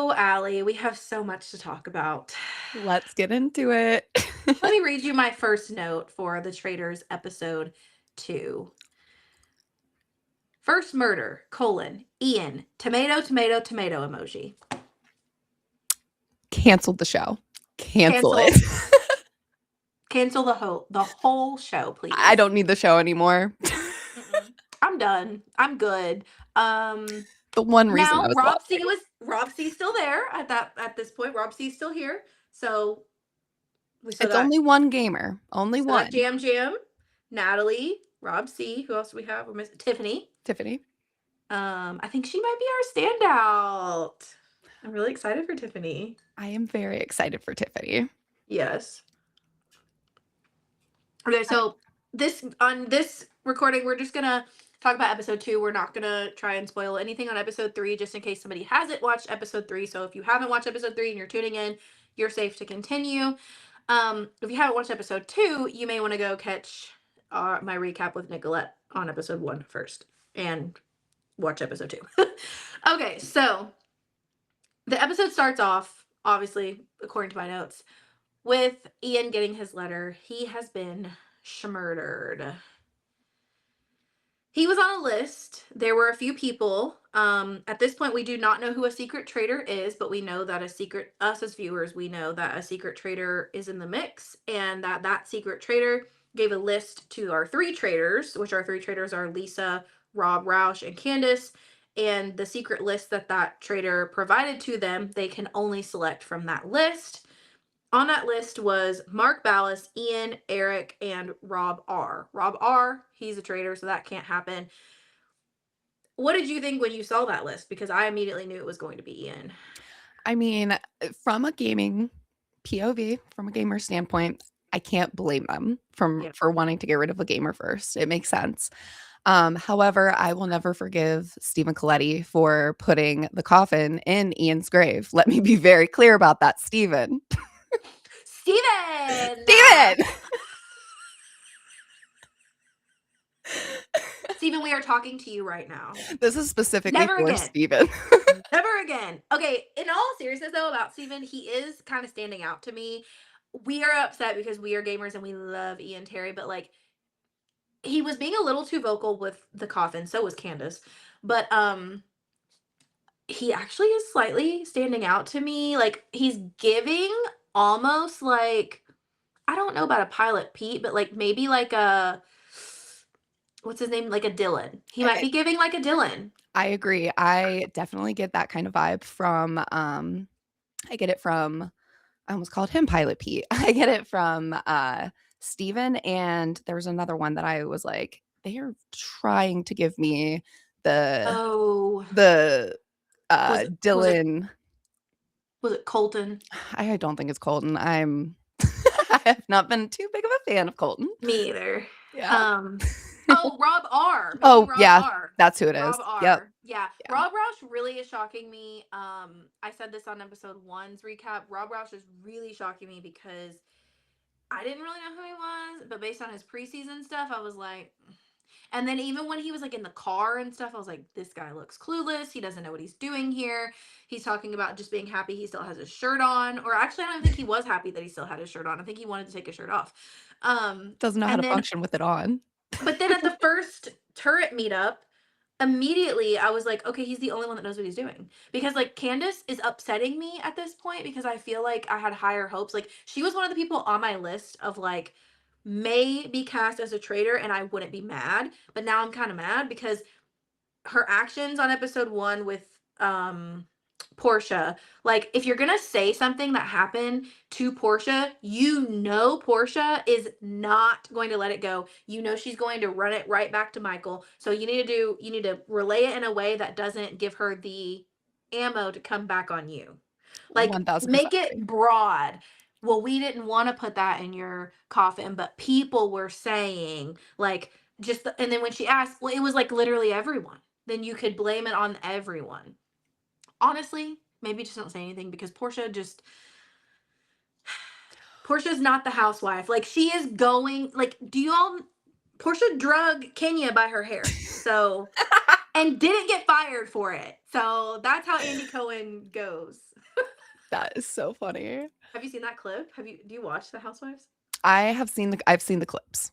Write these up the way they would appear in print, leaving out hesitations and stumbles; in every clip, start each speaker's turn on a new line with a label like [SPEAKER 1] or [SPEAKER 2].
[SPEAKER 1] Oh, Allie, we have so much to talk about.
[SPEAKER 2] Let's get into it.
[SPEAKER 1] Let me read you my first note for the Traitors episode 2. First murder, Ian, tomato, tomato, tomato emoji.
[SPEAKER 2] Canceled the show. Cancel
[SPEAKER 1] Cancel,
[SPEAKER 2] it.
[SPEAKER 1] cancel the whole show,
[SPEAKER 2] I
[SPEAKER 1] please.
[SPEAKER 2] don't need the show anymore.
[SPEAKER 1] Mm-mm. I'm done. I'm good.
[SPEAKER 2] The one reason I
[SPEAKER 1] Now
[SPEAKER 2] was watching.
[SPEAKER 1] Rob C's still there at this point. Rob C's still here. So we still
[SPEAKER 2] It's
[SPEAKER 1] got
[SPEAKER 2] only one gamer. Only one.
[SPEAKER 1] Jam, Natalie, Rob C. Who else do we have? We're missing Tiffany.
[SPEAKER 2] Tiffany.
[SPEAKER 1] I think she might be our standout. I'm really excited for Tiffany.
[SPEAKER 2] I am very excited for Tiffany.
[SPEAKER 1] Yes. Okay, so this recording, we're just gonna talk about episode 2. We're not gonna try and spoil anything on episode 3, just in case somebody hasn't watched episode 3. So if you haven't watched episode 3 and you're tuning in, you're safe to continue. If you haven't watched episode 2, you may want to go catch my recap with Nicolette on episode 1 first, and watch episode 2. Okay, so the episode starts off, obviously, according to my notes, with Ian getting his letter. He has been schmurdered. He was on a list. There were a few people. At this point, we do not know who a secret traitor is, but we know that us as viewers, we know that a secret traitor is in the mix, and that secret traitor gave a list to our 3 traitors, which our 3 traitors are Lisa, Rob, Roush, and Candace. And the secret list that traitor provided to them, they can only select from that list. On that list was Mark Ballas, Ian, Eric, and Rob R. Rob R, he's a traitor, so that can't happen. What did you think when you saw that list? Because I immediately knew it was going to be Ian.
[SPEAKER 2] I mean, from a gaming POV, from a gamer standpoint, I can't blame them for wanting to get rid of a gamer first. It makes sense. However, I will never forgive Stephen Coletti for putting the coffin in Ian's grave. Let me be very clear about that, Stephen.
[SPEAKER 1] Steven!
[SPEAKER 2] Stephen!
[SPEAKER 1] Steven, we are talking to you right now.
[SPEAKER 2] This is specifically
[SPEAKER 1] Never
[SPEAKER 2] for
[SPEAKER 1] again.
[SPEAKER 2] Stephen.
[SPEAKER 1] Never again. Okay, in all seriousness though, about Steven, he is kind of standing out to me. We are upset because we are gamers and we love Ian Terry, but like, he was being a little too vocal with the coffin. So was Candace. But he actually is slightly standing out to me. Like, he's giving almost like, I don't know about a Pilot Pete, but like maybe like a, what's his name? Like a Dylan. He might be giving like a Dylan.
[SPEAKER 2] I agree. I definitely get that kind of vibe from I get it from I almost called him Pilot Pete. I get it from Steven, and there was another one that I was like, they are trying to give me the
[SPEAKER 1] Oh,
[SPEAKER 2] the
[SPEAKER 1] was it
[SPEAKER 2] Dylan.
[SPEAKER 1] was it Colton?
[SPEAKER 2] I don't think it's Colton. I have not been too big of a fan of Colton.
[SPEAKER 1] Me either.
[SPEAKER 2] Yeah.
[SPEAKER 1] Oh, Rob R. Maybe
[SPEAKER 2] Oh,
[SPEAKER 1] Rob
[SPEAKER 2] yeah.
[SPEAKER 1] R.
[SPEAKER 2] That's who it is.
[SPEAKER 1] Rob R.
[SPEAKER 2] Yep.
[SPEAKER 1] Yeah.
[SPEAKER 2] Yeah.
[SPEAKER 1] Rob Roush really is shocking me. I said this on episode 1's recap. Rob Roush is really shocking me because I didn't really know who he was, but based on his preseason stuff, I was like, and then even when he was like in the car and stuff, I was like, this guy looks clueless. He doesn't know what he's doing here. He's talking about just being happy he still has his shirt on. Or actually, I don't think he was happy that he still had his shirt on. I think he wanted to take his shirt off.
[SPEAKER 2] Doesn't know how
[SPEAKER 1] And
[SPEAKER 2] to
[SPEAKER 1] then,
[SPEAKER 2] function with it on.
[SPEAKER 1] but then at the first turret meetup, immediately I was like, okay, he's the only one that knows what he's doing. Because like Candace is upsetting me at this point because I feel like I had higher hopes. Like, she was one of the people on my list of like, may be cast as a traitor and I wouldn't be mad, but now I'm kind of mad because her actions on episode 1 with Portia, like, if you're gonna say something that happened to Portia, you know Portia is not going to let it go. You know she's going to run it right back to Michael. So you need to relay it in a way that doesn't give her the ammo to come back on you. Like,
[SPEAKER 2] 1000%
[SPEAKER 1] make it broad. Well, we didn't want to put that in your coffin, but people were saying, like, and then when she asked, well, it was like literally everyone. Then you could blame it on everyone. Honestly, maybe just don't say anything because Portia's not the housewife. Like, she is going, like, Portia drug Kenya by her hair. So, and didn't get fired for it. So that's how Andy Cohen goes.
[SPEAKER 2] That is so funny.
[SPEAKER 1] Have you seen that clip? Do you watch The Housewives?
[SPEAKER 2] I've seen the clips.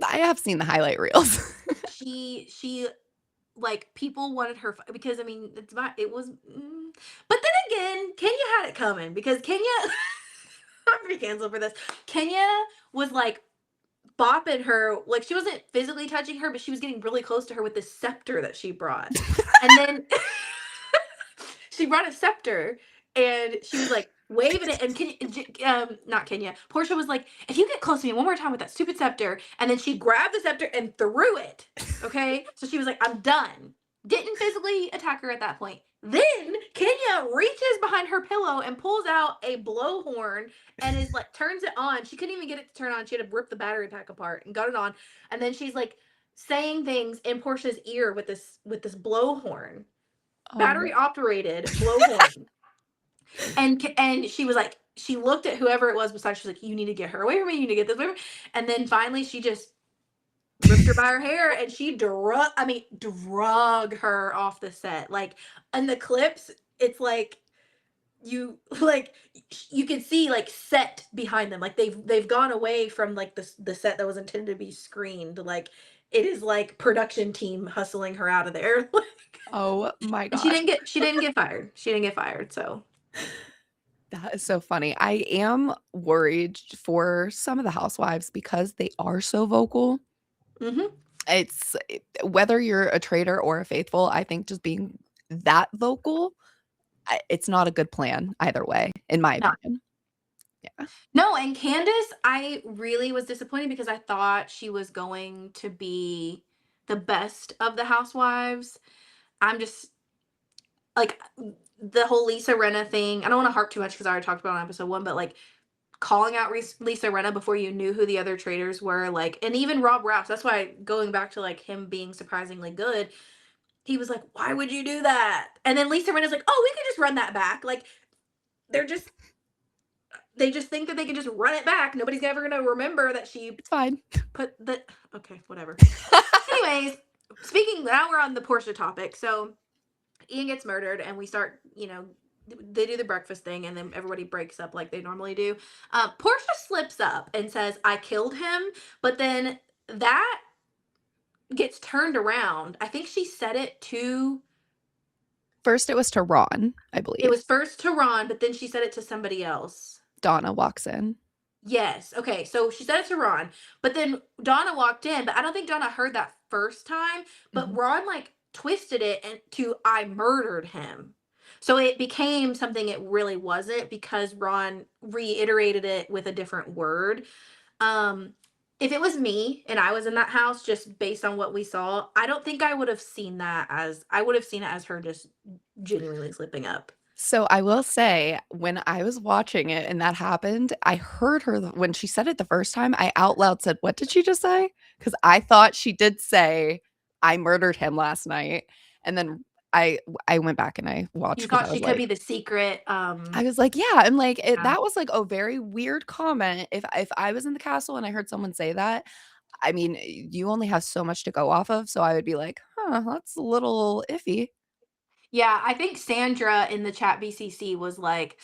[SPEAKER 2] I have seen the highlight reels.
[SPEAKER 1] She like people wanted her because I mean it was but then again, Kenya had it coming because Kenya I'm gonna be canceled for this. Kenya was like bopping her, like she wasn't physically touching her, but she was getting really close to her with this scepter that she brought. And then she brought a scepter and she was like waving it. And not Kenya, Portia was like, if you get close to me one more time with that stupid scepter. And then she grabbed the scepter and threw it. Okay. So she was like, I'm done. Didn't physically attack her at that point. Then Kenya reaches behind her pillow and pulls out a blowhorn and is like turns it on. She couldn't even get it to turn on. She had to rip the battery pack apart and got it on. And then she's like saying things in Portia's ear with this blowhorn,
[SPEAKER 2] Oh,
[SPEAKER 1] battery operated blowhorn. And she was like, she looked at whoever it was beside. She's like, you need to get her away from me. You need to get this away from me. And then finally, she just ripped her by her hair and she drug her off the set. Like in the clips, it's like like you can see like set behind them. Like they've gone away from like the set that was intended to be screened. Like it is like production team hustling her out of there.
[SPEAKER 2] oh my
[SPEAKER 1] And
[SPEAKER 2] gosh.
[SPEAKER 1] she didn't get fired. She didn't get fired. So
[SPEAKER 2] That is so funny. I am worried for some of the housewives because they are so vocal.
[SPEAKER 1] mhm.
[SPEAKER 2] Whether you're a traitor or a faithful, I think just being that vocal, it's not a good plan either way, in my
[SPEAKER 1] No.
[SPEAKER 2] opinion. Yeah.
[SPEAKER 1] No, and Candace, I really was disappointed because I thought she was going to be the best of the housewives. I'm just like the whole Lisa Renna thing. I don't want to harp too much because I already talked about it on episode 1, but like calling out Lisa Renna before you knew who the other traders were, like, and even Rob Rouse. That's why going back to like him being surprisingly good, he was like, "Why would you do that?" And then Lisa Renna's like, "Oh, we could just run that back." Like they're just they just think that they can just run it back. Nobody's ever gonna remember that she
[SPEAKER 2] It's fine.
[SPEAKER 1] put the okay, whatever. Anyways, speaking now we're on the Portia topic. So Ian gets murdered and we start, they do the breakfast thing and then everybody breaks up like they normally do. Portia slips up and says, I killed him, but then that gets turned around. I think she said
[SPEAKER 2] First, it was to Ron, I
[SPEAKER 1] it
[SPEAKER 2] believe.
[SPEAKER 1] was first to Ron, but then she said it to somebody else.
[SPEAKER 2] Donna walks in.
[SPEAKER 1] Yes. Okay. So she said it to Ron, but then Donna walked in, but I don't think Donna heard that first time. But
[SPEAKER 2] Mhm.
[SPEAKER 1] Ron like twisted it and to I murdered him. So it became something it really wasn't because Ron reiterated it with a different word. Um, if it was me and I was in that house, just based on what we saw, I don't think I would have seen that as I would have seen it as her just genuinely slipping up.
[SPEAKER 2] So I will say, when I was watching it and that happened, I heard her when she said it the first time, I out loud said, "What did she just say?" Because I thought she did say, "I murdered him last night." And then I went back and I
[SPEAKER 1] You
[SPEAKER 2] watched because
[SPEAKER 1] thought she could be the secret.
[SPEAKER 2] I was like, "Yeah." I'm like,
[SPEAKER 1] Yeah.
[SPEAKER 2] that was like a very weird comment. If I was in the castle and I heard someone say that, I mean, you only have so much to go off of, so I would be like, "Huh, that's a little iffy."
[SPEAKER 1] Yeah, I think Sandra in the chat BCC was like,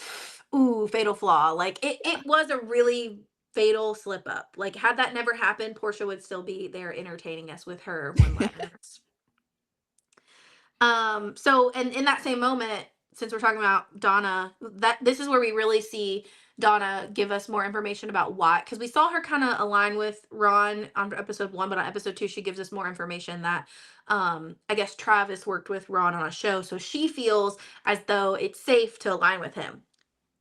[SPEAKER 1] "Ooh, fatal flaw." Like it was a really fatal slip up. Like had that never happened, Portia would still be there entertaining us with her one-liners. So and in that same moment, since we're talking about Donna, that this is where we really see Donna give us more information about why, because we saw her kind of align with Ron on episode 1, but on episode 2 she gives us more information that I guess Travis worked with Ron on a show, so she feels as though it's safe to align with him.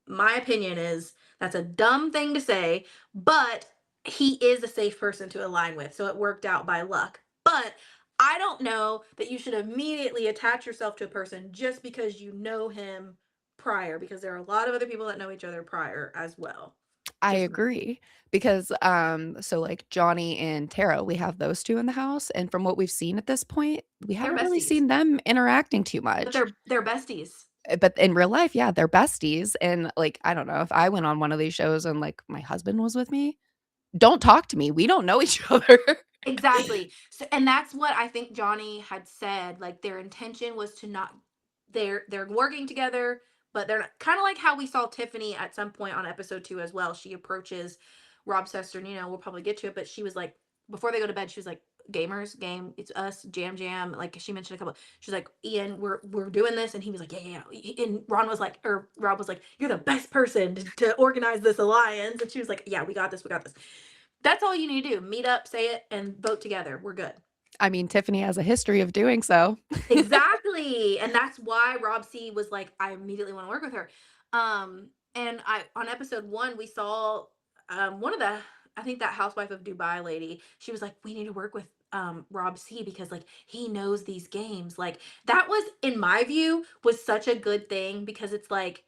[SPEAKER 1] My opinion is that's a dumb thing to say, but he is a safe person to align with. So it worked out by luck. But I don't know that you should immediately attach yourself to a person just because you know him prior, because there are a lot of other people that know each other prior as well.
[SPEAKER 2] I
[SPEAKER 1] Just
[SPEAKER 2] agree because, so, like, Johnny and Tara, we have those 2 in the house, and from what we've seen at this point, we
[SPEAKER 1] they're
[SPEAKER 2] haven't really
[SPEAKER 1] besties.
[SPEAKER 2] seen them interacting too
[SPEAKER 1] But
[SPEAKER 2] much.
[SPEAKER 1] they're besties.
[SPEAKER 2] But in real life, yeah, they're besties, and, like, I don't know, if I went on one of these shows and, like, my husband was with me, don't talk to me, we don't know each other.
[SPEAKER 1] Exactly. So, and that's what I think Johnny had said. Like their intention was to not. They're working together, but they're kind of like how we saw Tiffany at some point on episode 2 as well. She approaches Rob Sesternino. We'll probably get to it, but she was like before they go to bed, she was like, "Gamers, game, it's us, jam, jam." Like she mentioned a couple. She's like, "Ian, we're doing this," and he was like, "Yeah, yeah." And Ron was like, or Rob was like, "You're the best person to organize this alliance," and she was like, "Yeah, we got this, we got this." That's all you need to do. Meet up, say it, and vote together. We're good.
[SPEAKER 2] I mean, Tiffany has a history of doing so.
[SPEAKER 1] Exactly. And that's why Rob C was like, I immediately want to work with her. And I on episode 1, we saw one of the I think that housewife of Dubai lady, she was like, we need to work with Rob C because like he knows these games. Like that was in my view was such a good thing because it's like,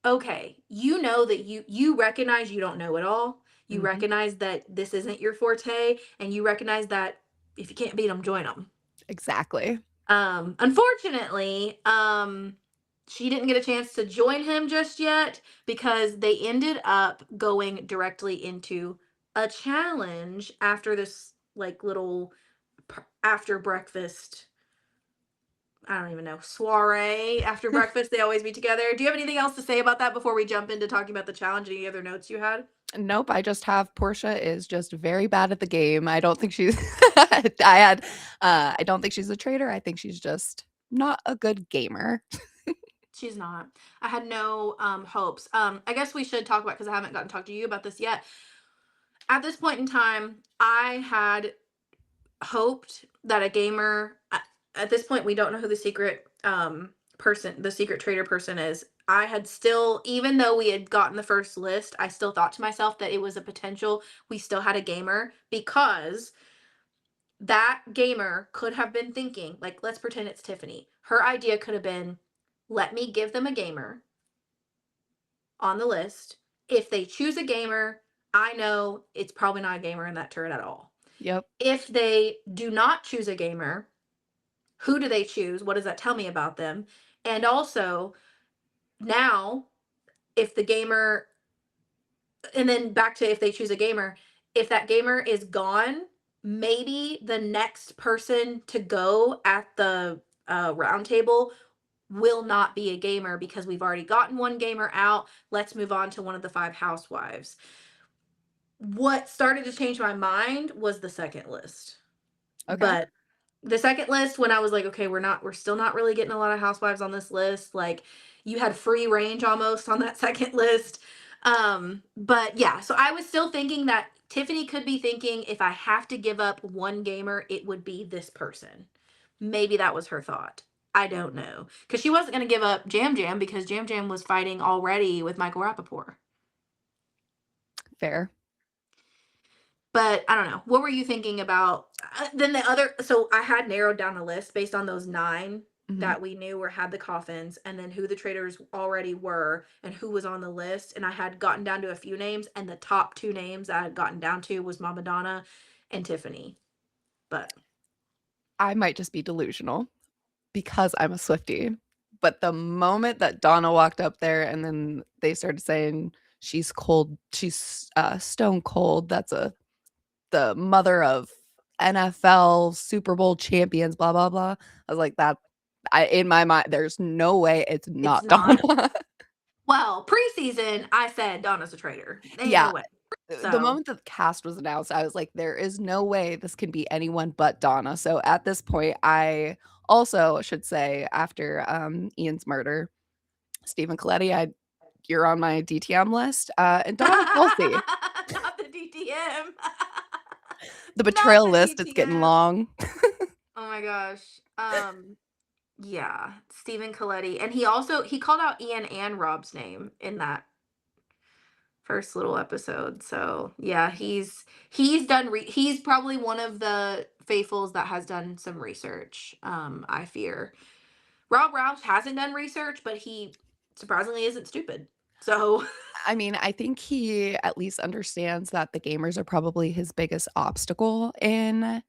[SPEAKER 1] okay, you know that you recognize you don't know it all. You
[SPEAKER 2] Mhm.
[SPEAKER 1] recognize that this isn't your forte, and you recognize that if you can't beat them, join them.
[SPEAKER 2] Exactly.
[SPEAKER 1] Unfortunately, she didn't get a chance to join him just yet because they ended up going directly into a challenge after this like little after breakfast. I don't even know, soiree after breakfast. They always be together. Do you have anything else to say about that before we jump into talking about the challenge? Any other notes you had?
[SPEAKER 2] Nope, I just have Portia is just very bad at the game. I don't think she's I had I don't think she's a traitor. I think she's just not a good gamer.
[SPEAKER 1] She's not. I had no hopes. I guess we should talk about because I haven't gotten to talk to you about this yet. At this point in time, I had hoped that a gamer at this point we don't know who the secret person the secret trader person is. I had still, even though we had gotten the first list, I still thought to myself that it was a potential we still had a gamer because that gamer could have been thinking, like, let's pretend it's Tiffany. Her idea could have been, let me give them a gamer on the list. If they choose a gamer, I know it's probably not a gamer in that turret at all.
[SPEAKER 2] Yep.
[SPEAKER 1] If they do not choose a gamer, who do they choose? What does that tell me about them? And also, now, if the gamer, and then back to if they choose a gamer, if that gamer is gone, maybe the next person to go at the round table will not be a gamer because we've already gotten one gamer out. Let's move on to one of the 5 housewives. What started to change my mind was the second list.
[SPEAKER 2] Okay.
[SPEAKER 1] But the second list, when I was like, okay, we're still not really getting a lot of housewives on this list. Like you had free range almost on that second list. But yeah, so I was still thinking that Tiffany could be thinking if I have to give up one gamer, it would be this person. Maybe that was her thought. I don't know. Because she wasn't going to give up Jam Jam because Jam Jam was fighting already with Michael Rappaport.
[SPEAKER 2] Fair.
[SPEAKER 1] But I don't know. What were you thinking about? Then the other, so I had narrowed down a list based on those 9
[SPEAKER 2] Mhm.
[SPEAKER 1] that we knew were had the coffins, and then who the traders already were, and who was on the list. And I had gotten down to a few names, and the top 2 names I had gotten down to was Mama Donna and Tiffany. But
[SPEAKER 2] I might just be delusional because I'm a Swiftie. But the moment that Donna walked up there and then they started saying she's cold, she's stone cold. That's a the mother of NFL Super Bowl champions, blah blah blah. I was like that. I in my mind, there's no way it's
[SPEAKER 1] it's
[SPEAKER 2] not
[SPEAKER 1] not.
[SPEAKER 2] Donna.
[SPEAKER 1] Well, preseason, I said Donna's a traitor. Ain't no
[SPEAKER 2] Yeah,
[SPEAKER 1] way.
[SPEAKER 2] the
[SPEAKER 1] So
[SPEAKER 2] moment that the cast was announced, I was like, there is no way this can be anyone but Donna. So at this point, I also should say after Ian's murder, Stephen Coletti, I you're on my DTM list. And Donna Kelsey.
[SPEAKER 1] not the DTM.
[SPEAKER 2] The
[SPEAKER 1] Not
[SPEAKER 2] betrayal
[SPEAKER 1] the
[SPEAKER 2] list, it's getting
[SPEAKER 1] DTM.
[SPEAKER 2] long.
[SPEAKER 1] Oh my gosh. Yeah, Stephen Coletti. And he called out Ian and Rob's name in that first little episode. So yeah, he's probably one of the faithfuls that has done some research, I fear. Rob Roush hasn't done research, but he surprisingly isn't stupid. So
[SPEAKER 2] I mean, I think he at least understands that the gamers are probably his biggest obstacle in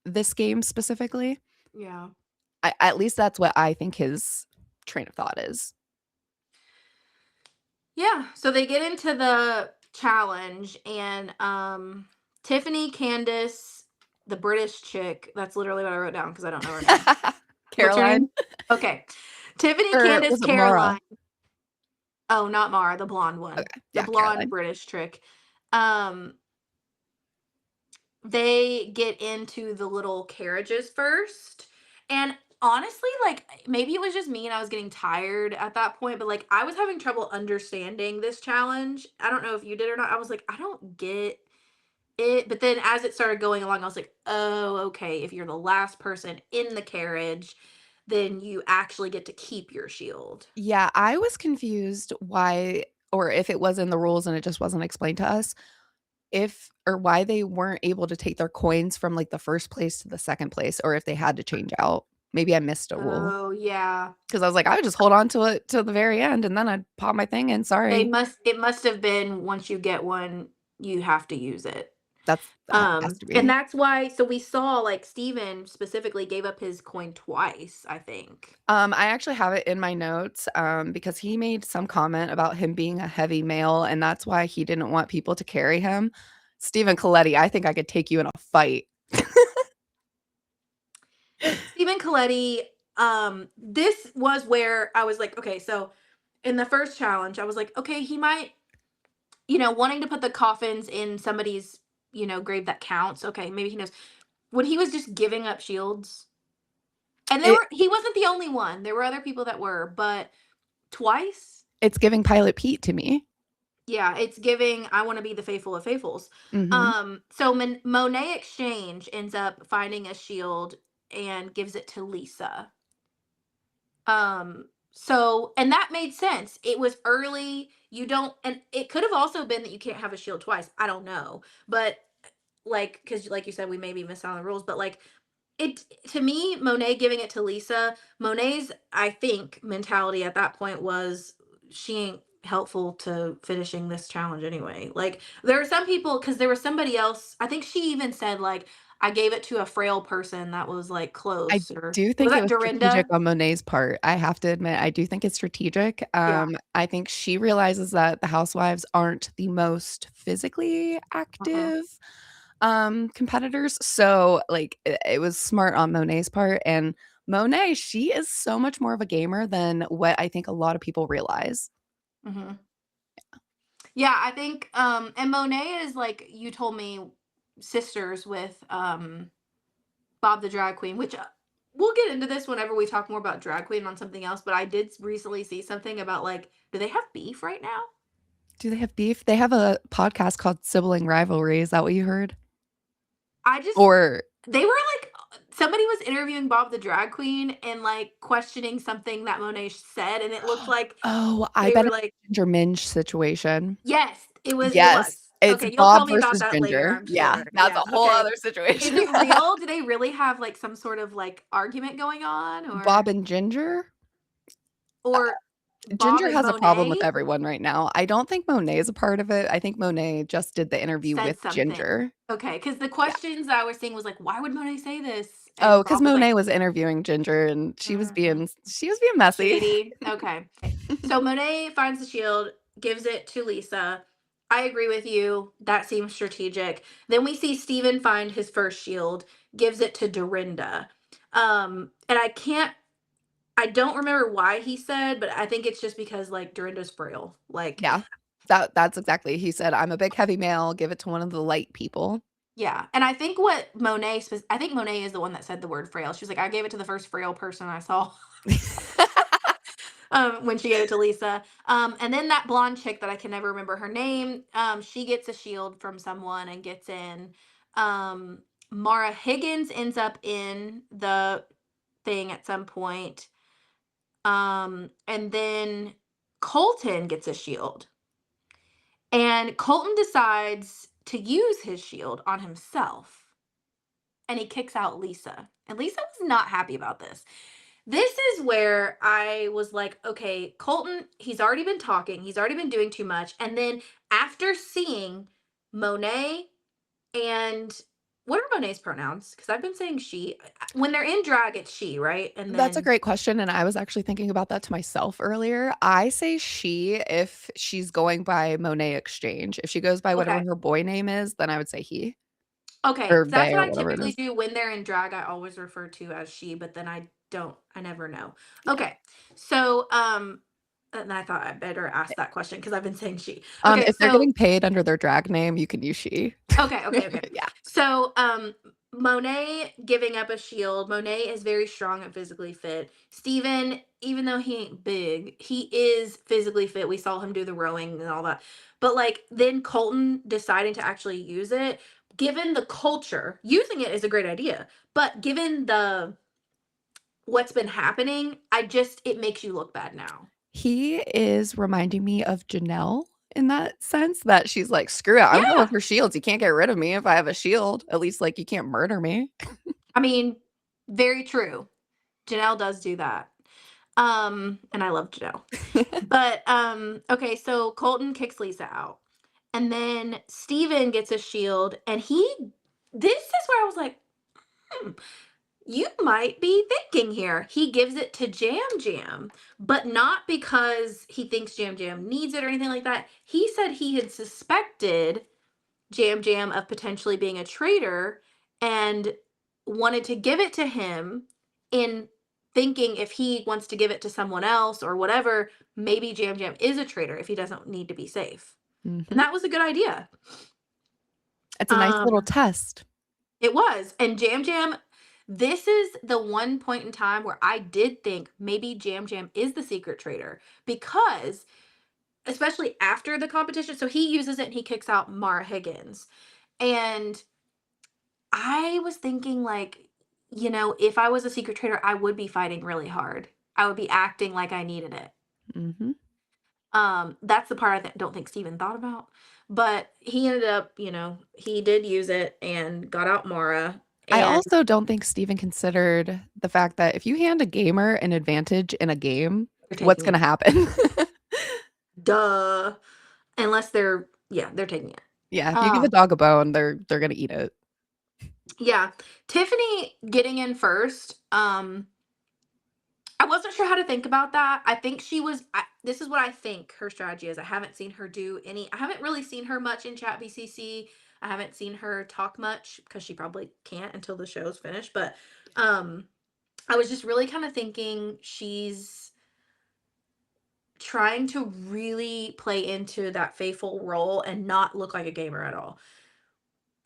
[SPEAKER 2] this game specifically.
[SPEAKER 1] yeah.
[SPEAKER 2] At least that's what I think his train of thought is.
[SPEAKER 1] Yeah, so they get into the challenge and Tiffany, Candace, the British chick, that's literally what I wrote down because I don't know her name. What's her
[SPEAKER 2] Caroline?
[SPEAKER 1] name? Okay. Tiffany
[SPEAKER 2] Or
[SPEAKER 1] Candace
[SPEAKER 2] was it Mara?
[SPEAKER 1] Caroline. Oh, not Mara, the blonde one.
[SPEAKER 2] Okay,
[SPEAKER 1] The
[SPEAKER 2] yeah,
[SPEAKER 1] blonde
[SPEAKER 2] Caroline.
[SPEAKER 1] British chick. Um, they get into the little carriages first. And honestly, like maybe it was just me and I was getting tired at that point, but like I was having trouble understanding this challenge. I don't know if you did or not. I was like, I don't get it. But then as it started going along, I was like, oh, okay. If you're the last person in the carriage, then you actually get to keep your shield.
[SPEAKER 2] Yeah, I was confused why or if it was in the rules and it just wasn't explained to us, if or why they weren't able to take their coins from, like, the first place to the second place, or if they had to change out. Maybe I missed a rule
[SPEAKER 1] Oh, yeah.
[SPEAKER 2] because I was like, "I would just hold on to it till the very end, and then I'd pop my thing in,
[SPEAKER 1] They
[SPEAKER 2] sorry."
[SPEAKER 1] must it must have been once you get one, you have to use it.
[SPEAKER 2] That has to
[SPEAKER 1] And
[SPEAKER 2] be.
[SPEAKER 1] that's why so we saw like Steven specifically gave up his coin twice, I think.
[SPEAKER 2] I actually have it in my notes, because he made some comment about him being a heavy male, and that's why he didn't want people to carry him. Stephen Coletti, I think I could take you in a fight.
[SPEAKER 1] Stephen Coletti, this was where I was like, okay, so in the first challenge, I was like, okay, he might, wanting to put the coffins in somebody's, grave that counts. Okay, maybe he knows. When he was just giving up shields, and
[SPEAKER 2] It
[SPEAKER 1] he wasn't the only one. There were other people that were, but twice.
[SPEAKER 2] it's giving Pilot Pete to me.
[SPEAKER 1] Yeah, it's giving I wanna be the faithful of faithfuls.
[SPEAKER 2] Mhm.
[SPEAKER 1] So Monet Exchange ends up finding a shield and gives it to Lisa. So and that made sense. It was early, you don't and it could have also been that you can't have a shield twice, I don't know. But, like, because like you said, we maybe missed out on the rules, but, like, it to me, Monet giving it to Lisa, Monet's, I think, mentality at that point was she ain't helpful to finishing this challenge anyway. Like there are some people because there was somebody else. I think she even said like I gave it to a frail person that was like
[SPEAKER 2] I
[SPEAKER 1] close or
[SPEAKER 2] do
[SPEAKER 1] was
[SPEAKER 2] think it
[SPEAKER 1] that
[SPEAKER 2] was strategic
[SPEAKER 1] Dorinda?
[SPEAKER 2] on Monet's part, I have to admit, I do think it's strategic.
[SPEAKER 1] Yeah.
[SPEAKER 2] I think she realizes that the housewives aren't the most physically
[SPEAKER 1] Uh-huh.
[SPEAKER 2] active, competitors, so, like, it was smart on Monet's part, and Monet, she is so much more of a gamer than what I think a lot of people realize.
[SPEAKER 1] Hmm. Yeah, I think and Monet is like you told me sisters with Bob the drag queen, which we'll get into this whenever we talk more about drag queen on something else. But I did recently see something about like, do they have beef right now?
[SPEAKER 2] Do they have beef? They have a podcast called Sibling Rivalry, is that what you heard?
[SPEAKER 1] I just,
[SPEAKER 2] Or
[SPEAKER 1] they were like, somebody was interviewing Bob the drag queen and like questioning something that Monet said. And it looked like
[SPEAKER 2] oh, I
[SPEAKER 1] they
[SPEAKER 2] bet
[SPEAKER 1] were
[SPEAKER 2] it's
[SPEAKER 1] like,
[SPEAKER 2] a Ginger Minge situation.
[SPEAKER 1] yes, it was.
[SPEAKER 2] Yes, it's
[SPEAKER 1] Okay, you'll tell
[SPEAKER 2] Bob
[SPEAKER 1] me about
[SPEAKER 2] versus
[SPEAKER 1] that later,
[SPEAKER 2] Ginger.
[SPEAKER 1] I'm
[SPEAKER 2] Yeah,
[SPEAKER 1] sure.
[SPEAKER 2] that's
[SPEAKER 1] Yeah.
[SPEAKER 2] a whole
[SPEAKER 1] Okay.
[SPEAKER 2] other
[SPEAKER 1] Is
[SPEAKER 2] situation.
[SPEAKER 1] it real? Do they really have like some sort of like argument going on
[SPEAKER 2] Bob and Ginger?
[SPEAKER 1] or Bob
[SPEAKER 2] Ginger
[SPEAKER 1] and
[SPEAKER 2] has a problem
[SPEAKER 1] Monet
[SPEAKER 2] with everyone right now. I don't think Monet is a part of it. I think Monet just did the interview
[SPEAKER 1] said
[SPEAKER 2] with
[SPEAKER 1] something?
[SPEAKER 2] Ginger.
[SPEAKER 1] Okay, because the
[SPEAKER 2] Yeah.
[SPEAKER 1] questions I was seeing was like, why would Monet say this?
[SPEAKER 2] Oh,
[SPEAKER 1] And
[SPEAKER 2] because
[SPEAKER 1] Bob was like,
[SPEAKER 2] Monet was interviewing Ginger and
[SPEAKER 1] mhm.
[SPEAKER 2] she was being messy.
[SPEAKER 1] Shady. Okay. So Monet finds the shield, gives it to Lisa. I agree with you. That seems strategic. Then we see Steven find his first shield, gives it to Dorinda. And I don't remember why he said, but I think it's just because like Dorinda's frail. Like,
[SPEAKER 2] Yeah. That's exactly he said, "I'm a big heavy male, give it to one of the light people."
[SPEAKER 1] yeah. And I think what I think Monet is the one that said the word frail. She was like, I gave it to the first frail person I saw. When she gave it to Lisa. And then that blonde chick that I can never remember her name, she gets a shield from someone and gets in. Um, Mara Higgins ends up in the thing at some point. And then Colton gets a shield. And Colton decides to use his shield on himself. And he kicks out Lisa. And Lisa was not happy about this. This is where I was like, okay, Colton, he's already been talking, he's already been doing too much. And then after seeing Monet and what are Monet's pronouns? Because I've been saying she. When they're in drag, it's she, right? And
[SPEAKER 2] That's a
[SPEAKER 1] then,
[SPEAKER 2] great question, and I was actually thinking about that to myself earlier. I say she if she's going by Monet Exchange. If she goes by whatever
[SPEAKER 1] okay,
[SPEAKER 2] her boy name is, then I would say he.
[SPEAKER 1] Okay,
[SPEAKER 2] or
[SPEAKER 1] that's
[SPEAKER 2] they
[SPEAKER 1] what
[SPEAKER 2] or
[SPEAKER 1] I
[SPEAKER 2] whatever it
[SPEAKER 1] typically
[SPEAKER 2] is.
[SPEAKER 1] do when they're in drag, I always refer to as she, but then I never know.
[SPEAKER 2] Yeah.
[SPEAKER 1] Okay, so, and I thought I better ask that question because I've been saying she. Okay,
[SPEAKER 2] If they're
[SPEAKER 1] so
[SPEAKER 2] getting paid under their drag name, you can use she.
[SPEAKER 1] okay.
[SPEAKER 2] Yeah.
[SPEAKER 1] So, Monet giving up a shield. Monet is very strong and physically fit. Steven, even though he ain't big, he is physically fit. We saw him do the rowing and all that. But like then Colton deciding to actually use it, given the culture, using it is a great idea. But given the what's been happening, it makes you look bad now.
[SPEAKER 2] He is reminding me of Janelle in that sense that she's like, "Screw it, I'm going
[SPEAKER 1] Yeah.
[SPEAKER 2] for shields. You can't get rid of me if I have a shield. At least, like, you can't murder me."
[SPEAKER 1] I mean, very true. Janelle does do that. And I love Janelle. But okay, so Colton kicks Lisa out. And then Steven gets a shield and this is where I was like, hmm, you might be thinking here. He gives it to Jam Jam, but not because he thinks Jam Jam needs it or anything like that. He said he had suspected Jam Jam of potentially being a traitor and wanted to give it to him in thinking if he wants to give it to someone else or whatever, maybe Jam Jam is a traitor if he doesn't need to be safe. And
[SPEAKER 2] Mhm.
[SPEAKER 1] that was a good idea.
[SPEAKER 2] It's a nice little
[SPEAKER 1] Um,
[SPEAKER 2] test.
[SPEAKER 1] it was. And Jam Jam, this is the one point in time where I did think maybe Jam Jam is the secret traitor because especially after the competition, so he uses it and he kicks out Mara Higgins. And I was thinking like, if I was a secret traitor, I would be fighting really hard. I would be acting like I needed it.
[SPEAKER 2] Mhm.
[SPEAKER 1] That's the part don't think Steven thought about. But he ended up, he did use it and got out Mara
[SPEAKER 2] I
[SPEAKER 1] and
[SPEAKER 2] also don't think Steven considered the fact that if you hand a gamer an advantage in a game,
[SPEAKER 1] they're
[SPEAKER 2] what's
[SPEAKER 1] taking
[SPEAKER 2] gonna
[SPEAKER 1] it.
[SPEAKER 2] happen?
[SPEAKER 1] Duh. Unless they're taking it.
[SPEAKER 2] Yeah, if you give a
[SPEAKER 1] Um,
[SPEAKER 2] dog a bone, they're gonna eat it.
[SPEAKER 1] yeah. Tiffany getting in first. I wasn't sure how to think about that. I think this is what I think her strategy is. I haven't seen her I haven't really seen her much in chat BCC. I haven't seen her talk much because she probably can't until the show's finished. But um, I was just really kind of thinking she's trying to really play into that faithful role and not look like a gamer at all.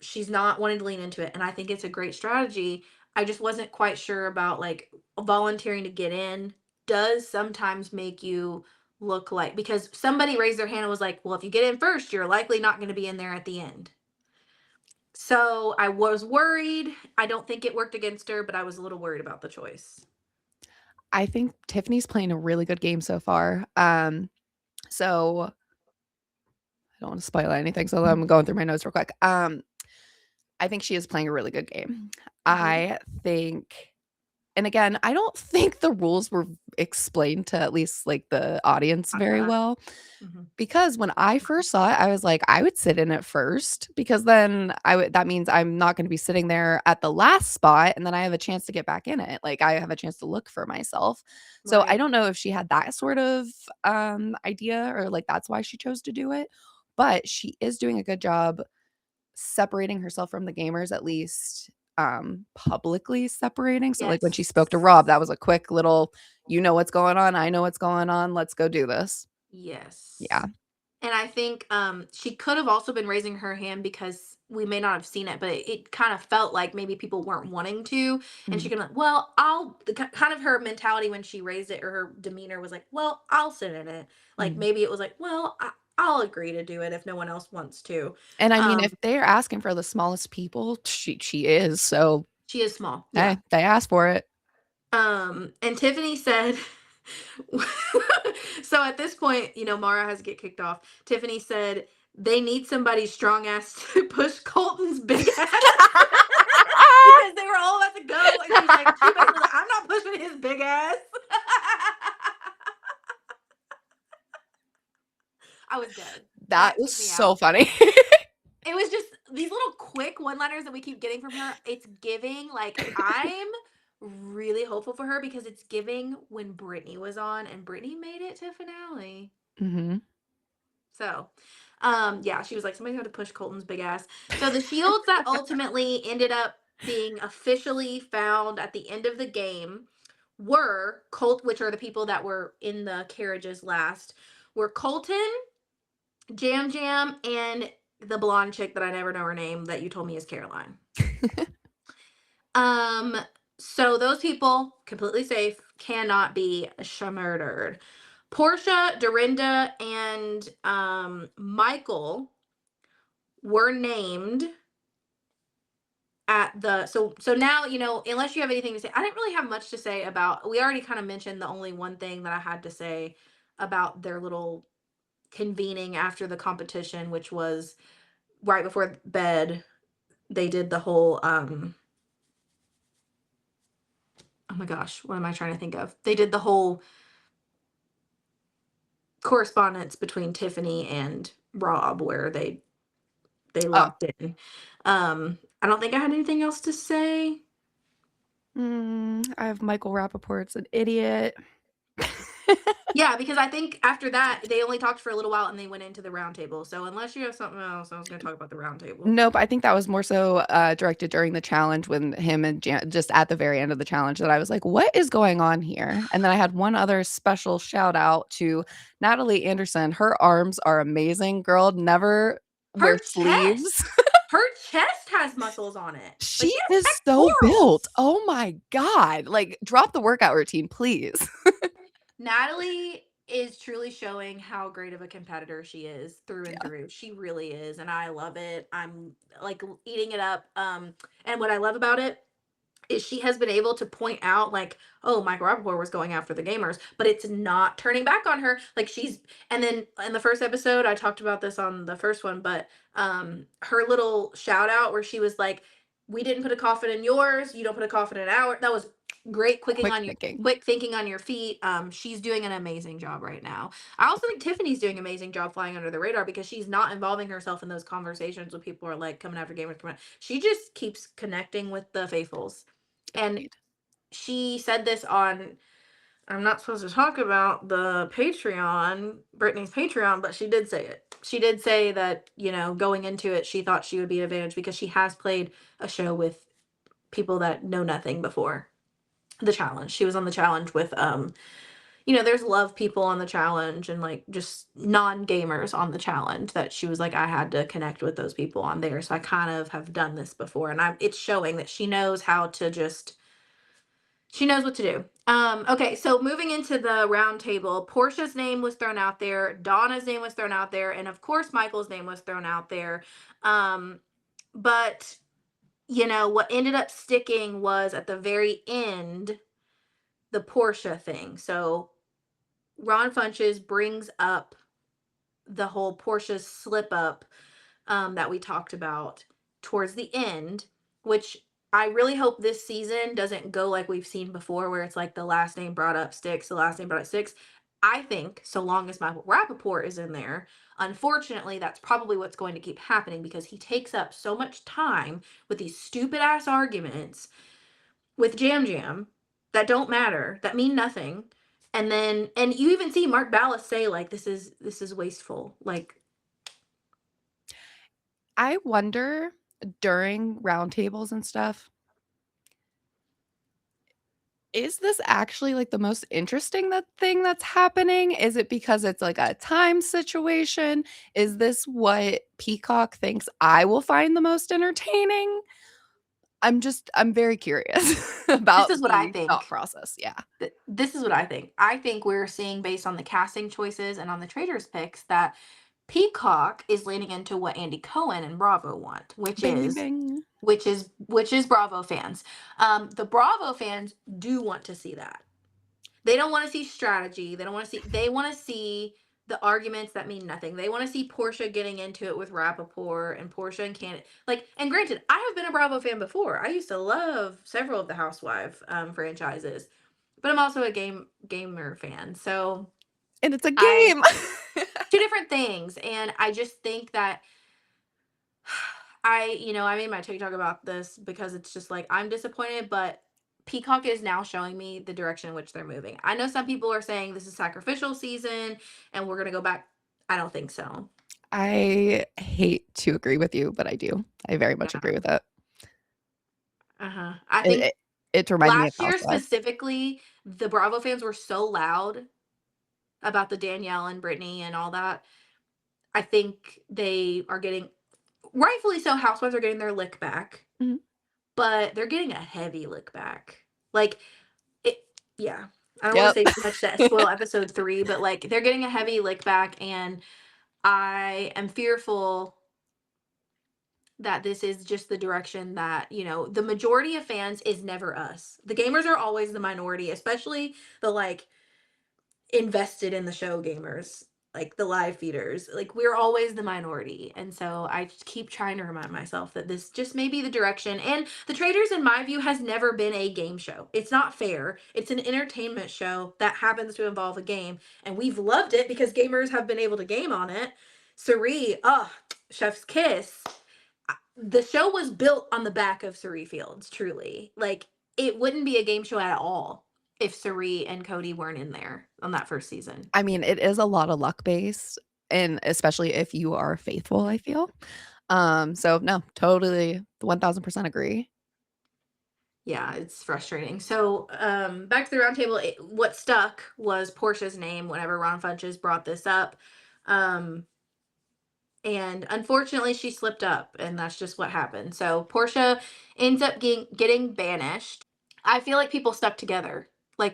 [SPEAKER 1] She's not wanting to lean into it, and I think it's a great strategy. I just wasn't quite sure about, like, volunteering to get in does sometimes make you look like because somebody raised their hand and was like, "Well, if you get in first, you're likely not gonna be in there at the end." So, I was worried. I don't think it worked against her, but I was a little worried about the choice.
[SPEAKER 2] I think Tiffany's playing a really good game so far. So I don't wanna spoil anything, so I'm going through my notes real quick. I think she is playing a really good game.
[SPEAKER 1] Mhm.
[SPEAKER 2] I think and again, I don't think the rules were explained to at least, like, the audience very well,
[SPEAKER 1] Mhm.
[SPEAKER 2] because when I first saw it, I was like, "I would sit in it first because then I would that means I'm not gonna be sitting there at the last spot, and then I have a chance to get back in it, like, I have a chance to look for myself." So, I
[SPEAKER 1] Right.
[SPEAKER 2] don't know if she had that sort of, idea or, like, that's why she chose to do it, but she is doing a good job separating herself from the gamers, at least, publicly separating. So, like, when she
[SPEAKER 1] Yes.
[SPEAKER 2] spoke to Rob, that was a quick little, "You know what's going on, I know what's going on, let's go do this." Yeah.
[SPEAKER 1] Yes. And I think she could have also been raising her hand because we may not have seen it, but it kind of felt like maybe people weren't wanting to. And she
[SPEAKER 2] Mhm,
[SPEAKER 1] could like, well, kind of her mentality when she raised it or her demeanor was like, well, I'll sit in it. Like
[SPEAKER 2] mhm.
[SPEAKER 1] maybe it was like, well, I'll agree to do it if no one else wants to.
[SPEAKER 2] And I mean, if
[SPEAKER 1] Um,
[SPEAKER 2] they're asking for the smallest people, she is, so,
[SPEAKER 1] she is small. Yeah.
[SPEAKER 2] hey, they asked for it.
[SPEAKER 1] And Tiffany said, so at this point, Mara has to get kicked off. Tiffany said they need somebody strong ass to push Colton's big ass because they were all about to go, and she basically was like, I'm not pushing his big ass. I was dead.
[SPEAKER 2] That
[SPEAKER 1] That
[SPEAKER 2] was
[SPEAKER 1] took me
[SPEAKER 2] so
[SPEAKER 1] out.
[SPEAKER 2] funny.
[SPEAKER 1] It was just these little quick one-liners that we keep getting from her. It's giving like I'm really hopeful for her because it's giving when Brittany was on and Brittany made it to finale.
[SPEAKER 2] Mhm.
[SPEAKER 1] So, Yeah, she was like, somebody had to push Colton's big ass. So the shields that ultimately ended up being officially found at the end of the game were Colt, which are the people that were in the carriages last, were Colton, Jam Jam, and the blonde chick that I never know her name that you told me is Caroline. Um, so those people completely safe, cannot be murdered. Portia, Dorinda, and Michael were named at the so now, unless you have anything to say, I didn't really have much to say about, we already kind of mentioned the only one thing that I had to say about their little convening after the competition, which was right before bed. They did the whole oh my gosh, what am I trying to think of? They did the whole correspondence between Tiffany and Rob where they
[SPEAKER 2] Oh,
[SPEAKER 1] locked in. I don't think I had anything else to say.
[SPEAKER 2] I have Michael Rappaport's an idiot.
[SPEAKER 1] Yeah, because I think after that they only talked for a little while and they went into the round table. So unless you have something else, I was going to talk about the round table.
[SPEAKER 2] Nope, I think that was more so, directed during the challenge when him and Jan just at the very end of the challenge that I was like, "What is going on here?" And then I had one other special shout out to Natalie Anderson. Her arms are amazing. Girl never
[SPEAKER 1] Her
[SPEAKER 2] wear
[SPEAKER 1] chest,
[SPEAKER 2] sleeves.
[SPEAKER 1] her chest has muscles on it. Like
[SPEAKER 2] She
[SPEAKER 1] she has
[SPEAKER 2] is so built.
[SPEAKER 1] pectorals.
[SPEAKER 2] Oh my god. Like, drop the workout routine, please.
[SPEAKER 1] Natalie is truly showing how great of a competitor she is through and
[SPEAKER 2] Yeah,
[SPEAKER 1] through. She really is, and I love it. I'm like eating it up. And what I love about it is she has been able to point out like, oh, Michael Rappaport was going after the gamers, but it's not turning back on her. Like she's, and then in the first episode, I talked about this on the first one, but her little shout out where she was like, we didn't put a coffin in yours, you don't put a coffin in ours. That was great
[SPEAKER 2] quick thinking.
[SPEAKER 1] quick thinking on your feet. She's doing an amazing job right now. I also think Tiffany's doing an amazing job flying under the radar because she's not involving herself in those conversations when people are like coming after gamers. She just keeps connecting with the faithfuls. And
[SPEAKER 2] Agreed.
[SPEAKER 1] she said this on, I'm not supposed to talk about the Patreon, Brittany's Patreon, but she did say it. She did say that, going into it, she thought she would be an advantage because she has played a show with people that know nothing before the challenge. She was on the challenge with there's love people on the challenge and like just non-gamers on the challenge that she was like, I had to connect with those people on there. So I kind of have done this before and it's showing that she knows how to just she knows what to do. Okay, so moving into the round table, Portia's name was thrown out there, Donna's name was thrown out there, and of course Michael's name was thrown out there. Um, but what ended up sticking was at the very end, the Portia thing. So Ron Funches brings up the whole Portia slip up that we talked about towards the end, which I really hope this season doesn't go like we've seen before, where it's like the last name brought up sticks, the last name brought up sticks. I think so long as Michael Rappaport is in there, unfortunately, that's probably what's going to keep happening because he takes up so much time with these stupid ass arguments with Jam Jam that don't matter, that mean nothing. And you even see Mark Ballas say like this is wasteful. Like
[SPEAKER 2] I wonder during roundtables and stuff, is this actually like the most interesting thing that's happening? Is it because it's like a time situation? Is this what Peacock thinks I will find the most entertaining? I'm very curious
[SPEAKER 1] this
[SPEAKER 2] about
[SPEAKER 1] is what I
[SPEAKER 2] the thought
[SPEAKER 1] think.
[SPEAKER 2] process. Yeah.
[SPEAKER 1] This is what I think. I think we're seeing based on the casting choices and on the traders picks that Peacock is leaning into what Andy Cohen and Bravo want, which
[SPEAKER 2] Bing, bing,
[SPEAKER 1] is
[SPEAKER 2] bing.
[SPEAKER 1] Bravo fans. The Bravo fans do want to see that. They don't want to see strategy. They don't want to see. They want to see the arguments that mean nothing. They want to see Portia getting into it with Rappaport and Portia and Candace. Like, and granted, I have been a Bravo fan before. I used to love several of the Housewife franchises, but I'm also a gamer fan. So
[SPEAKER 2] And it's a
[SPEAKER 1] I
[SPEAKER 2] game.
[SPEAKER 1] two different things, and I just think that I made my TikTok about this because it's just like I'm disappointed, but Peacock is now showing me the direction in which they're moving. I know some people are saying this is sacrificial season and we're gonna go back. I don't think so.
[SPEAKER 2] I hate to agree with you, but I do. I very much
[SPEAKER 1] Yeah.
[SPEAKER 2] agree with it.
[SPEAKER 1] Uh-huh. I
[SPEAKER 2] It
[SPEAKER 1] think
[SPEAKER 2] it it reminded me of
[SPEAKER 1] last year
[SPEAKER 2] Housewives.
[SPEAKER 1] specifically, the Bravo fans were so loud about the Danielle and Brittany and all that. I think they are getting, rightfully so, Housewives are getting their lick back,
[SPEAKER 2] Mhm.
[SPEAKER 1] but they're getting a heavy lick back. Like it, yeah. I don't want to
[SPEAKER 2] Yep.
[SPEAKER 1] say too much to spoil episode 3, but like they're getting a heavy lick back, and I am fearful that this is just the direction that, the majority of fans is never us. The gamers are always the minority, especially the like invested in the show gamers, like the live feeders. Like we're always the minority. And so I just keep trying to remind myself that this just may be the direction. And The Traitors, in my view, has never been a game show. It's not fair. It's an entertainment show that happens to involve a game. And we've loved it because gamers have been able to game on it. Suri, chef's kiss. The show was built on the back of Suri Fields, truly. Like it wouldn't be a game show at all if Suri and Cody weren't in there on that first season.
[SPEAKER 2] I mean, it is a lot of luck based, and especially if you are faithful, I feel. So no, totally 1000% agree.
[SPEAKER 1] Yeah, it's frustrating. So, back to the roundtable. What stuck was Portia's name whenever Ron Funches brought this up. Um, and unfortunately, she slipped up, and that's just what happened. So, Portia ends up getting banished. I feel like people stuck together. Like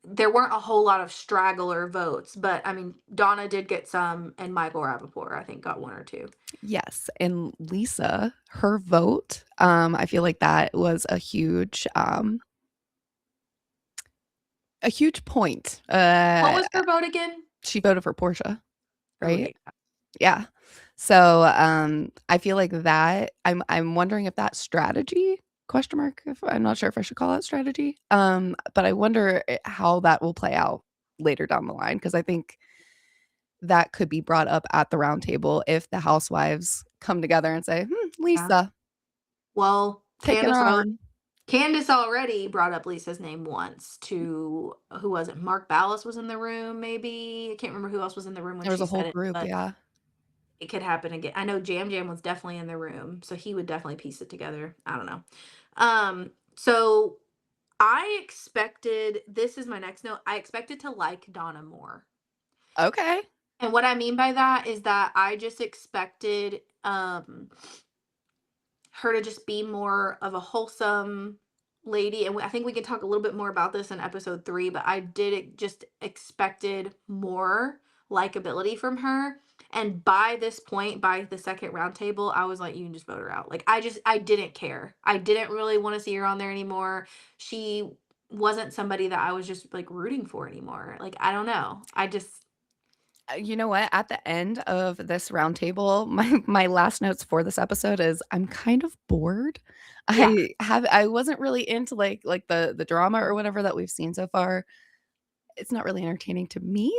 [SPEAKER 1] there weren't a whole lot of straggler votes, but I mean, Donna did get some, and Michael Rappaport, I think, got one or two.
[SPEAKER 2] Yes, and Lisa, her vote, I feel like that was a huge point.
[SPEAKER 1] What was her vote again?
[SPEAKER 2] She voted for Portia,
[SPEAKER 1] Oh,
[SPEAKER 2] right?
[SPEAKER 1] yeah.
[SPEAKER 2] Yeah. So, I feel like that I'm wondering if that strategy, question mark, if I'm not sure if I should call it strategy. But I wonder how that will play out later down the line because I think that could be brought up at the round table if the housewives come together and say,
[SPEAKER 1] Yeah.
[SPEAKER 2] Lisa,
[SPEAKER 1] Well,
[SPEAKER 2] taking her on.
[SPEAKER 1] Candace already brought up Lisa's name once to, who was it? Mark Ballas was in the room, maybe. I can't remember who else was in the room when
[SPEAKER 2] There was
[SPEAKER 1] she
[SPEAKER 2] a whole
[SPEAKER 1] said it,
[SPEAKER 2] group,
[SPEAKER 1] but
[SPEAKER 2] yeah.
[SPEAKER 1] it could happen again. I know Jam Jam was definitely in the room, so he would definitely piece it together. I don't know. So I expected, this is my next note. I expected to like Donna more.
[SPEAKER 2] Okay.
[SPEAKER 1] And what I mean by that is that I just expected her to just be more of a wholesome lady, and I think we can talk a little bit more about this in episode 3, but I did just expected more likability from her. And by this point, by the second roundtable, I was like, you can just vote her out. Like I didn't care. I didn't really want to see her on there anymore. She wasn't somebody that I was just like rooting for anymore. Like I don't know. I just
[SPEAKER 2] You know what? At the end of this roundtable, my last notes for this episode is I'm kind of bored.
[SPEAKER 1] Yeah.
[SPEAKER 2] I wasn't really into like the drama or whatever that we've seen so far. It's not really entertaining to me.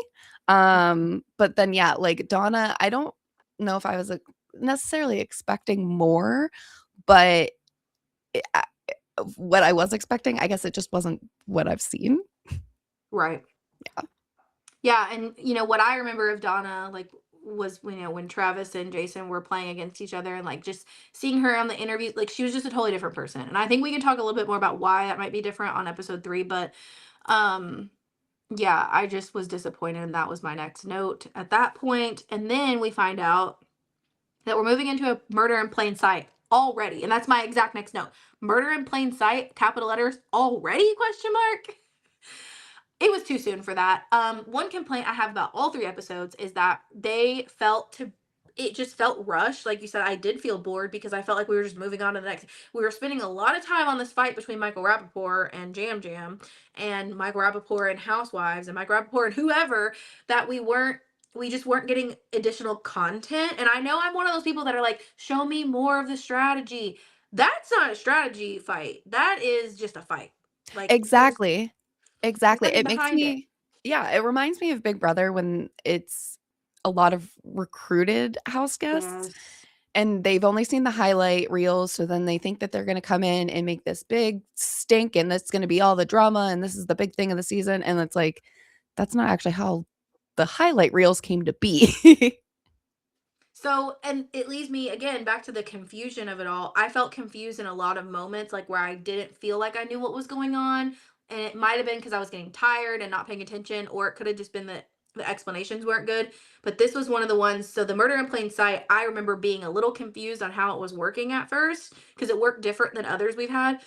[SPEAKER 2] But then yeah, like Donna, I don't know if I was like, necessarily expecting more, but it, I, what I was expecting, I guess it just wasn't what I've seen.
[SPEAKER 1] Right.
[SPEAKER 2] Yeah.
[SPEAKER 1] Yeah, and what I remember of Donna, like, was when Travis and Jason were playing against each other, and like just seeing her on the interview, like she was just a totally different person. And I think we can talk a little bit more about why that might be different on episode 3, but um yeah, I just was disappointed, and that was my next note at that point. And then we find out that we're moving into a murder in plain sight already. And that's my exact next note. Murder in plain sight, capital letters, already question mark. It was too soon for that. One complaint I have about all 3 episodes is that it just felt rushed. Like you said, I did feel bored because I felt like we were just moving on to the next. We were spending a lot of time on this fight between Michael Rappaport and Jam Jam, and Michael Rappaport and Housewives, and Michael Rappaport and whoever, that we just weren't getting additional content. And I know I'm one of those people that are like, show me more of the strategy. That's not a strategy fight. That is just a fight. Like
[SPEAKER 2] Exactly.
[SPEAKER 1] there's
[SPEAKER 2] Exactly.
[SPEAKER 1] nothing
[SPEAKER 2] It makes
[SPEAKER 1] behind it.
[SPEAKER 2] me yeah, it reminds me of Big Brother when it's a lot of recruited house guests
[SPEAKER 1] Yes.
[SPEAKER 2] and they've only seen the highlight reels, so then they think that they're gonna come in and make this big stink and that's gonna be all the drama and this is the big thing of the season, and it's like, that's not actually how the highlight reels came to be.
[SPEAKER 1] So, and it leads me again back to the confusion of it all. I felt confused in a lot of moments, like where I didn't feel like I knew what was going on. And it might have been because I was getting tired and not paying attention, or it could have just been that the explanations weren't good. But this was one of the ones. So, the murder in plain sight, I remember being a little confused on how it was working at first because it worked different than others we've had.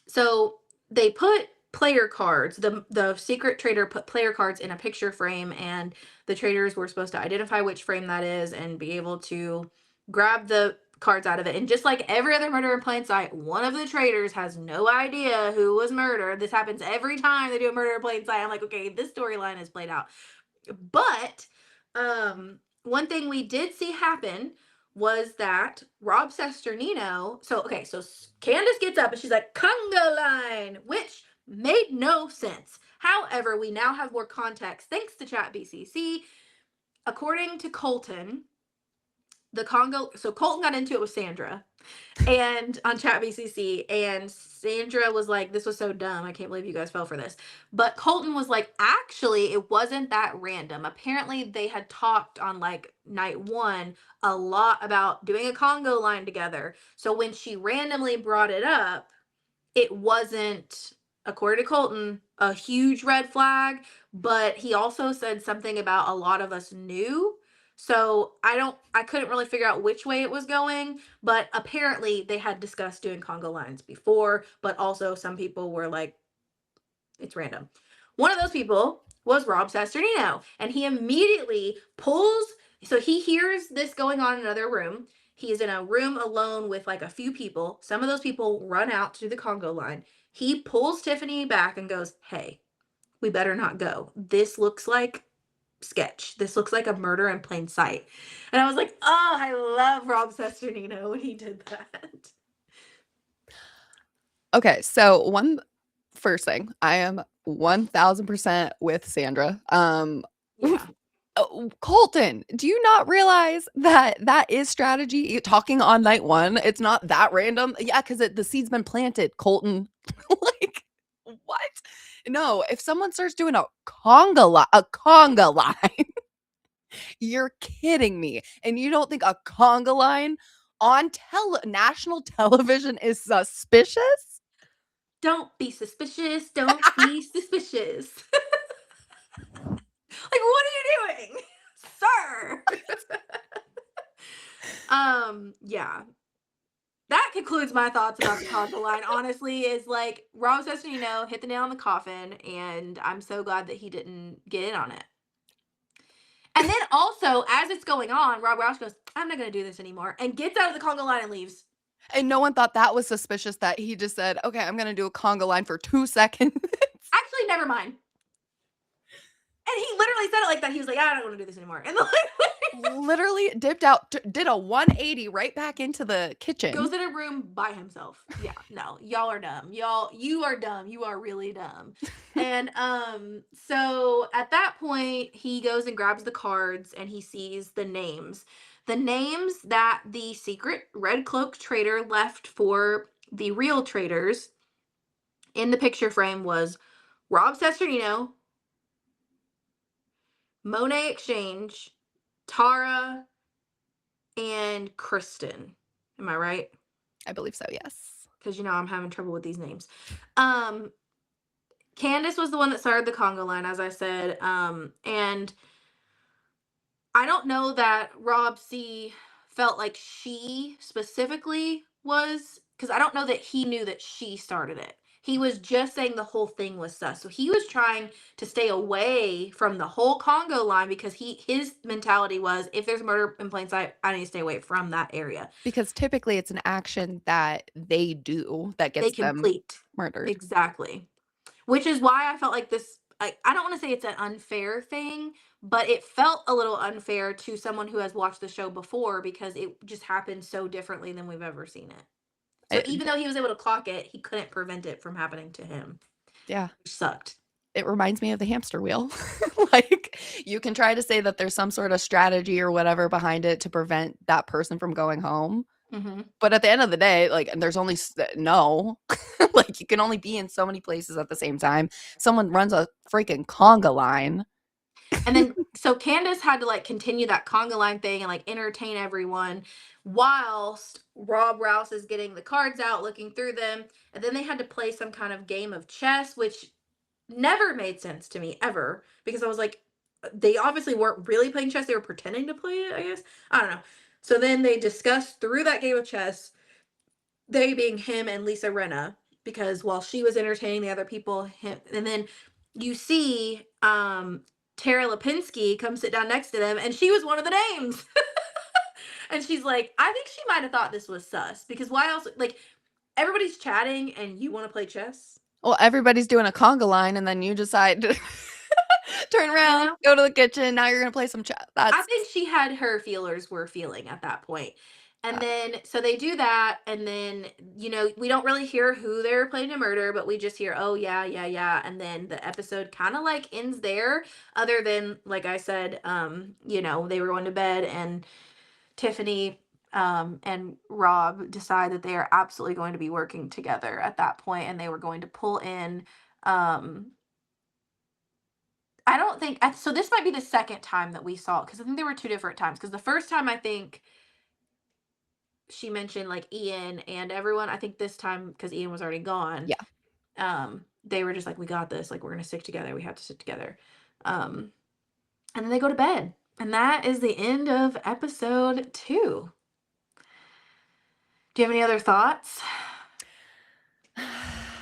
[SPEAKER 1] So they put player cards. The secret trader put player cards in a picture frame, and the traders were supposed to identify which frame that is and be able to grab the cards out of it. And just like every other murder in plain sight, one of the traders has no idea who was murdered. This happens every time they do a murder in plain sight. I'm like, okay, this storyline is played out. But one thing we did see happen was that Rob Sesternino. So okay, so Candace gets up and she's like conga line, which made no sense. However, we now have more context thanks to Chat BCC. According to Colton, the Congo. So Colton got into it with Sandra, and on Chat BCC, and Sandra was like, "This was so dumb. I can't believe you guys fell for this." But Colton was like, "Actually, it wasn't that random. Apparently, they had talked on like night one a lot about doing a Congo line together. So when she randomly brought it up, it wasn't, according to Colton, a huge red flag, but he also said something about a lot of us knew. So I couldn't really figure out which way it was going, but apparently they had discussed doing Congo lines before, but also some people were like, it's random. One of those people was Rob Sesternino, and he immediately pulls. So he hears this going on in another room. He is in a room alone with like a few people. Some of those people run out to do the Congo line. He pulls Tiffany back and goes, "Hey, we better not go. This looks like sketch. This looks like a murder in plain sight." And I was like, "Oh, I love Rob Sesternino when he did that."
[SPEAKER 2] Okay, so one first thing, I am 1000% with Sandra.
[SPEAKER 1] Yeah.
[SPEAKER 2] Colton, do you not realize that that is strategy? Talking on night one, it's not that random. Yeah, because the seed's been planted, Colton. Like, what? No, if someone starts doing a conga line, you're kidding me. And you don't think a conga line on national television is suspicious?
[SPEAKER 1] Don't be suspicious. Don't be suspicious. Like, what are you doing, sir? Yeah. That concludes my thoughts about the conga line. Honestly, is like Rob Sesternino hit the nail on the coffin, and I'm so glad that he didn't get in on it. And then also, as it's going on, Rob Roush goes, "I'm not gonna do this anymore," and gets out of the conga line and leaves.
[SPEAKER 2] And no one thought that was suspicious that he just said, okay, I'm going to do a conga line for 2 seconds.
[SPEAKER 1] Actually, never mind. And he literally said it like that. He was like, "I don't want to do this anymore," and
[SPEAKER 2] Literally dipped out, did a 180 right back into the kitchen.
[SPEAKER 1] goes in a room by himself. Yeah, no, y'all are dumb. You are dumb. You are really dumb. And so at that point, he goes and grabs the cards and he sees the names. The names that the secret red cloak trader left for the real traders in the picture frame was Rob Sesternino, Monet Exchange, Tara, and Kristen. Am I right?
[SPEAKER 2] I believe so, yes.
[SPEAKER 1] Because I'm having trouble with these names. Um, Candace was the one that started the Congo line, as I said. And I don't know that Rob C felt like she specifically was, because I don't know that he knew that she started it. He was just saying the whole thing was sus. So he was trying to stay away from the whole Congo line because his mentality was, if there's murder in plain sight, I need to stay away from that area.
[SPEAKER 2] Because typically it's an action that they do that
[SPEAKER 1] They
[SPEAKER 2] gets them
[SPEAKER 1] complete.
[SPEAKER 2] murdered.
[SPEAKER 1] Exactly. Which is why I felt like this, I don't want to say it's an unfair thing, but it felt a little unfair to someone who has watched the show before because it just happened so differently than we've ever seen it. So
[SPEAKER 2] It,
[SPEAKER 1] even though he was able to clock it, he couldn't prevent it from happening to him,
[SPEAKER 2] yeah,
[SPEAKER 1] which sucked.
[SPEAKER 2] it reminds me of the hamster wheel. Like, you can try to say that there's some sort of strategy or whatever behind it to prevent that person from going home.
[SPEAKER 1] Hmm.
[SPEAKER 2] But at the end of the day, like, and there's only no, like, you can only be in so many places at the same time. Someone runs a freaking conga line.
[SPEAKER 1] And then so Candace had to like continue that conga line thing and like entertain everyone whilst Rob Rouse is getting the cards out, looking through them. And then they had to play some kind of game of chess, which never made sense to me ever because I was like, they obviously weren't really playing chess. They were pretending to play it, I guess. I don't know. So then they discussed through that game of chess, they being him and Lisa Rinna, because while she was entertaining the other people, him, and then you see Tara Lipinski come sit down next to them, and she was one of the names. And she's like, I think she might have thought this was sus because why else? Like, everybody's chatting and you want to play chess,
[SPEAKER 2] Well, everybody's doing a conga line, and then you decide to turn
[SPEAKER 1] you
[SPEAKER 2] around,
[SPEAKER 1] know?
[SPEAKER 2] go to the kitchen. Now you're gonna play some chat.
[SPEAKER 1] I
[SPEAKER 2] That's
[SPEAKER 1] think she had her feelers were feeling at that point. And then so they do that, and then we don't really hear who they're planning to murder, but we just hear, oh yeah, yeah, yeah, and then the episode kind of like ends there. Other than like I said, they were going to bed, and Tiffany and Rob decide that they are absolutely going to be working together at that point, and they were going to pull in. Um, I don't think so. This might be the second time that we saw it because I think there were two different times. Because the first time I think she mentioned like Ian and everyone. I think this time because Ian was already gone,
[SPEAKER 2] yeah.
[SPEAKER 1] they were just like, "We got this. Like we're gonna stick together. We have to stick together." Um, and then they go to bed, and that is the end of episode 2. Do you have any other thoughts?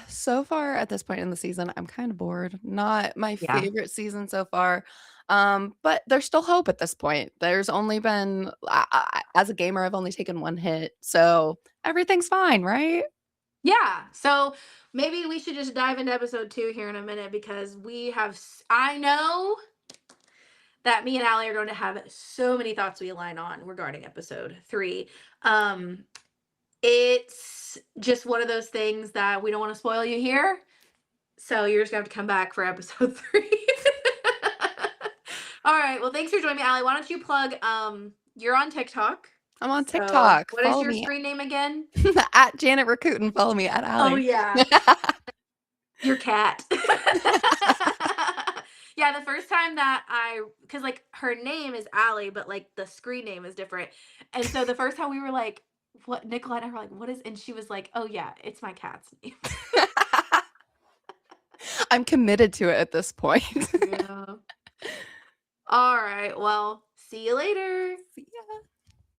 [SPEAKER 2] So far at this point in the season, I'm kind of bored. Not my
[SPEAKER 1] Yeah.
[SPEAKER 2] favorite season so far. But there's still hope at this point. There's only been as a gamer, I've only taken one hit. So everything's fine, right?
[SPEAKER 1] Yeah. So maybe we should just dive into episode 2 here in a minute because I know that me and Allie are going to have so many thoughts we align on regarding episode 3. Um, it's just one of those things that we don't want to spoil you here. So you're just going to have to come back for episode 3. All right. Well, thanks for joining me, Allie. Why don't you plug, you're on TikTok.
[SPEAKER 2] I'm on
[SPEAKER 1] So
[SPEAKER 2] TikTok.
[SPEAKER 1] what is
[SPEAKER 2] Follow
[SPEAKER 1] your
[SPEAKER 2] me
[SPEAKER 1] screen name again?
[SPEAKER 2] at Janet Rakuten. Follow me at
[SPEAKER 1] Oh,
[SPEAKER 2] Allie.
[SPEAKER 1] yeah. Your cat. Yeah, the first time that because like her name is Allie, but like the screen name is different. And so the first time we were like, what, Nicola and I were like, what is, and she was like, oh yeah, it's my cat's name.
[SPEAKER 2] I'm committed to it at this point.
[SPEAKER 1] Yeah. All right. Well, see you later.
[SPEAKER 2] See ya.